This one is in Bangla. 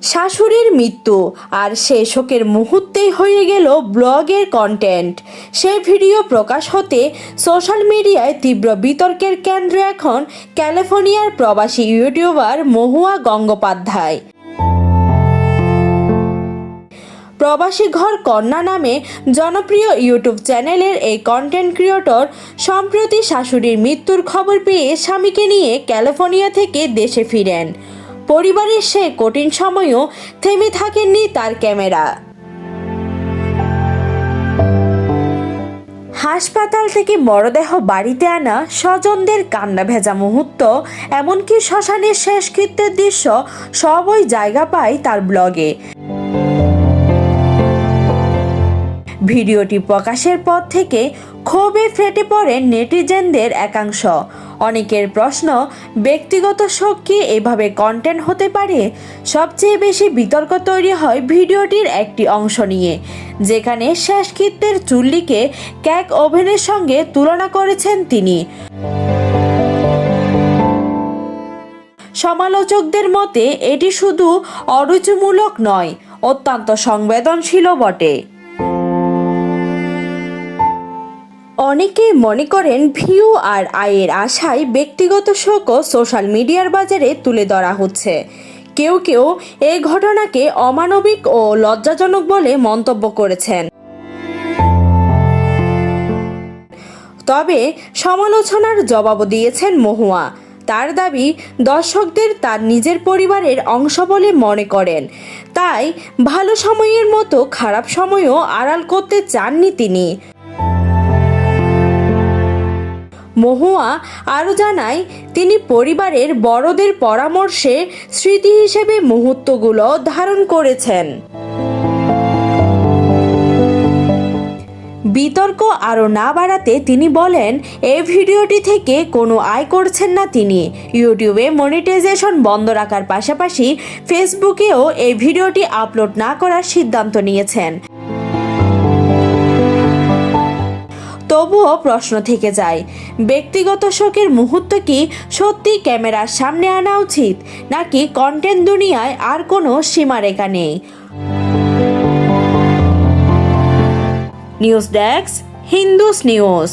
শাশুড়ির মৃত্যু আর সে শোকের মুহূর্তেই হয়ে গেল ব্লগের কন্টেন্ট। সেই ভিডিও প্রকাশ হতে সোশ্যাল মিডিয়ায় তীব্র বিতর্কের কেন্দ্রে এখন ক্যালিফোর্নিয়ার প্রবাসী ইউটিউবার মহুয়া গঙ্গোপাধ্যায়। প্রবাসী ঘর কন্যা নামে জনপ্রিয় ইউটিউব চ্যানেলের এই কন্টেন্ট ক্রিয়েটর সম্প্রতি শাশুড়ির মৃত্যুর খবর পেয়ে স্বামীকে নিয়ে ক্যালিফোর্নিয়া থেকে দেশে ফিরেন। পরিবারের সে কঠিন সময়ও থেমে থাকেননি তার ক্যামেরা। হাসপাতাল থেকে মরদেহ বাড়িতে আনা, স্বজনদের কান্না ভেজা মুহূর্ত, এমনকি শ্মশানের শেষকৃত্যের দৃশ্য সবই জায়গা পায় তার ব্লগে। ভিডিওটি প্রকাশের পর থেকে ক্ষোভে ফেটে পড়ে নেটিজেনদের একাংশ। অনেকের প্রশ্ন, ব্যক্তিগত শোক কি এভাবে কন্টেন্ট হতে পারে? সবচেয়ে বেশি বিতর্ক তৈরি হয় ভিডিওটির একটি অংশ নিয়ে, যেখানে শেষকৃত্যের চুল্লিকে কেক ওভেনের সঙ্গে তুলনা করেছেন তিনি। সমালোচকদের মতে এটি শুধু অরুচিমূলক নয়, অত্যন্ত সংবেদনশীলও বটে। অনেকেই মনে করেন ভিউ আর আয়ের আশায় ব্যক্তিগত শোকও সোশ্যাল মিডিয়ার বাজারে তুলে ধরা হচ্ছে। কেউ কেউ এই ঘটনাকে অমানবিক ও লজ্জাজনক বলে মন্তব্য করেছেন। তবে সমালোচনার জবাবও দিয়েছেন মহুয়া। তার দাবি, দর্শকদের তার নিজের পরিবারের অংশ বলে মনে করেন, তাই ভালো সময়ের মতো খারাপ সময়ও আড়াল করতে চাননি তিনি। মহুয়া আরও জানায়, তিনি পরিবারের বড়দের পরামর্শে স্মৃতি হিসেবে মুহূর্তগুলো ধারণ করেছেন। বিতর্ক আরও না বাড়াতে তিনি বলেন, এই ভিডিওটি থেকে কোনো আয় করছেন না তিনি। ইউটিউবে মনিটাইজেশন বন্ধ রাখার পাশাপাশি ফেসবুকেও এই ভিডিওটি আপলোড না করার সিদ্ধান্ত নিয়েছেন। তবুও প্রশ্ন থেকে যায়, ব্যক্তিগত শোকের মুহূর্ত কি সত্যি ক্যামেরার সামনে আনা উচিত, নাকি কন্টেন্ট দুনিয়ায় আর কোনো সীমারেখা নেই? News desk, Hindus news.